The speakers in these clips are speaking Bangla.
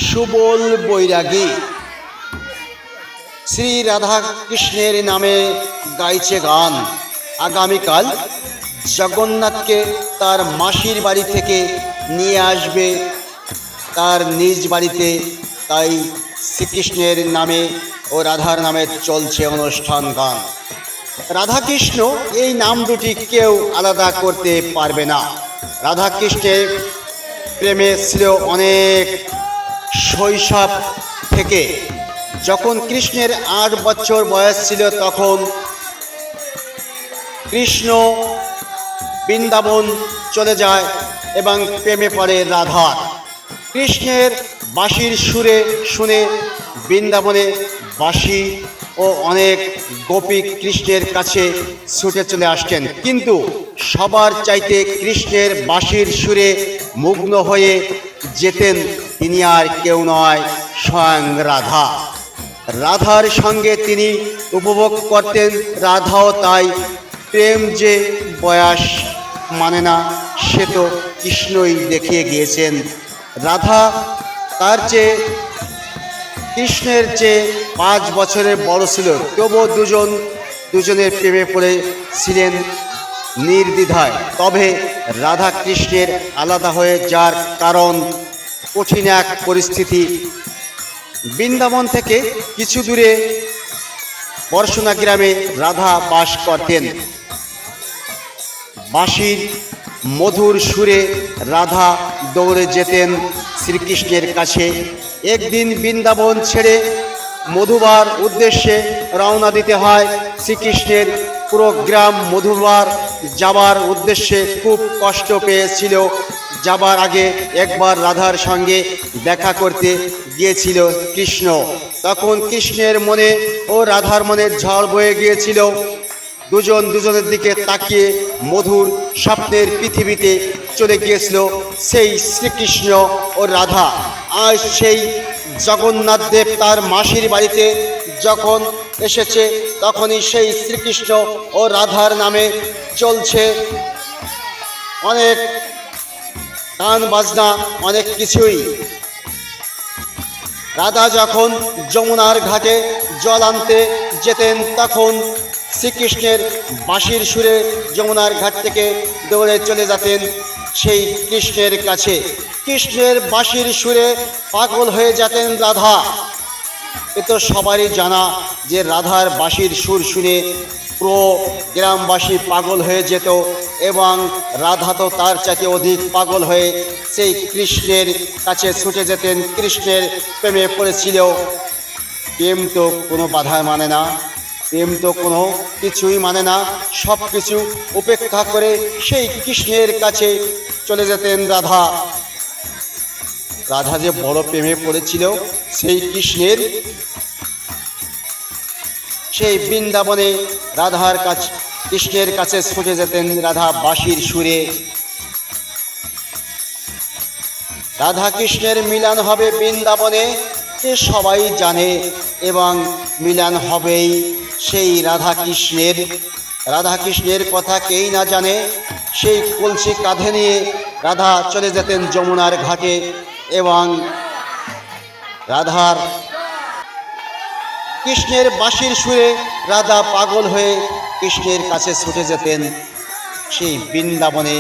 সুবল বৈরাগী শ্রী রাধা কৃষ্ণের নামে গাইছে গান। আগামীকাল জগন্নাথকে তার মাসির বাড়ি থেকে নিয়ে আসবে তার নিজ বাড়িতে, তাই শ্রীকৃষ্ণের নামে ও রাধার নামে চলছে অনুষ্ঠান গান। রাধাকৃষ্ণ এই নাম দুটি কেউ আলাদা করতে পারবে না। রাধাকৃষ্ণের প্রেমে ছিল অনেক শৈশব থেকে। যখন কৃষ্ণের 8 বছর বয়স ছিল তখন কৃষ্ণ বৃন্দাবন চলে যায় এবং প্রেমে পড়ে রাধা। কৃষ্ণের বাঁশির সুরে শুনে বৃন্দাবনে বাঁশি ও অনেক গোপী কৃষ্ণের কাছে ছুটে চলে আসতেন, কিন্তু সবার চাইতে কৃষ্ণের বাঁশির সুরে মুগ্ধ হয়ে যেতেন তিনি আর কেউ নয়, স্বয়ং রাধা। রাধার সঙ্গে তিনি উপভোগ করতেন। রাধাও তাই। প্রেম যে বয়স মানে না সে তো কৃষ্ণই দেখিয়ে গিয়েছেন। রাধা তার চেয়ে কৃষ্ণের চেয়ে 5 বছরের বড় ছিল, তবুও দুজনের প্রেমে পড়েছিলেন নির্দ্বিধায়। তবে রাধা কৃষ্ণের আলাদা হয়ে যার কারণ কঠিন এক পরিস্থিতি। বৃন্দাবন থেকে কিছু দূরে বর্ষণা গ্রামে রাধা বাস করতেন। বাঁশির মধুর সুরে রাধা দৌড়ে যেতেন শ্রীকৃষ্ণের কাছে। একদিন বৃন্দাবন ছেড়ে মধুবার উদ্দেশ্যে রওনা দিতে হয় শ্রীকৃষ্ণের। পুরো গ্রাম মধুবার যাবার উদ্দেশ্যে খুব কষ্ট পেয়েছিল। যাবার আগে একবার রাধার সঙ্গে দেখা করতে গিয়েছিল কৃষ্ণ। তখন কৃষ্ণের মনে ও রাধার মনে ঝড় বয়ে গিয়েছিল। দুজনের দিকে তাকিয়ে মধুর স্বপ্নের পৃথিবীতে চলে গিয়েছিল সেই শ্রীকৃষ্ণ ও রাধা। আজ সেই জগন্নাথ দেব তার মাসির বাড়িতে যখন এসেছে তখনই সেই শ্রীকৃষ্ণ ও রাধার নামে চলছে অনেক গান বাজনা, অনেক কিছুই। রাধা যখন যমুনার ঘাটে জল আনতে যেতেন তখন শ্রীকৃষ্ণের বাঁশির সুরে যমুনার ঘাট থেকে দৌড়ে চলে যেতেন সেই কৃষ্ণের কাছে। কৃষ্ণের বাঁশির সুরে পাগল হয়ে যেতেন রাধা। এ তো সবারই জানা যে রাধার বাঁশির সুর শুনে পুরো গ্রামবাসী পাগল হয়ে যেত, এবং রাধা তো তার চাইতে অধিক পাগল হয়ে সেই কৃষ্ণের কাছে ছুটে যেতেন। কৃষ্ণের প্রেমে পড়েছিল। প্রেম তো কোনো বাধা মানে না, প্রেম তো কোনো কিছুই মানে না। সব কিছু উপেক্ষা করে সেই কৃষ্ণের কাছে চলে যেতেন রাধা। রাধা যে বড় প্রেমে পড়েছিল সেই কৃষ্ণের, সেই বৃন্দাবনে রাধার কাছে কৃষ্ণের কাছে ছুটে যেতেন রাধা বাঁশির সুরে। রাধা কৃষ্ণের মিলন হবে বৃন্দাবনে, এ সবাই জানে, এবং মিলন হবেই সেই রাধা কৃষ্ণের কথা কেই না জানে। সেই কলসি কাঁধে নিয়ে রাধা চলে যেতেন যমুনার ঘাটে, এবং রাধার কৃষ্ণের বাঁশির সুরে রাধা পাগল হয়ে কৃষ্ণের কাছে ছুটে যেতেন সেই বৃন্দাবনে।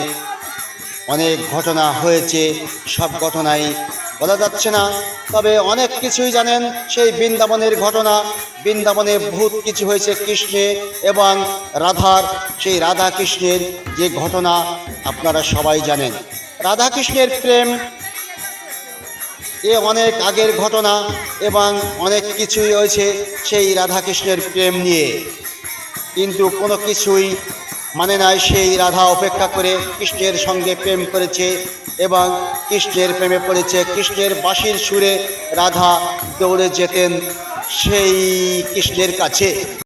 অনেক ঘটনা হয়েছে, সব ঘটনাই বলা যাচ্ছে না, তবে অনেক কিছুই জানেন সেই বৃন্দাবনের ঘটনা। বৃন্দাবনে বহুত কিছু হয়েছে কৃষ্ণে এবং রাধার, সেই রাধা কৃষ্ণের যে ঘটনা আপনারা সবাই জানেন। রাধা কৃষ্ণের প্রেম এ অনেক আগের ঘটনা, এবং অনেক কিছুই হয়েছে সেই রাধা কৃষ্ণের প্রেম নিয়ে, কিন্তু কোনো কিছুই মানে নাই। সেই রাধা অপেক্ষা করে কৃষ্ণের সঙ্গে প্রেম করেছে এবং কৃষ্ণের প্রেমে পড়েছে। কৃষ্ণের বাঁশির সুরে রাধা দৌড়ে যেতেন সেই কৃষ্ণের কাছে।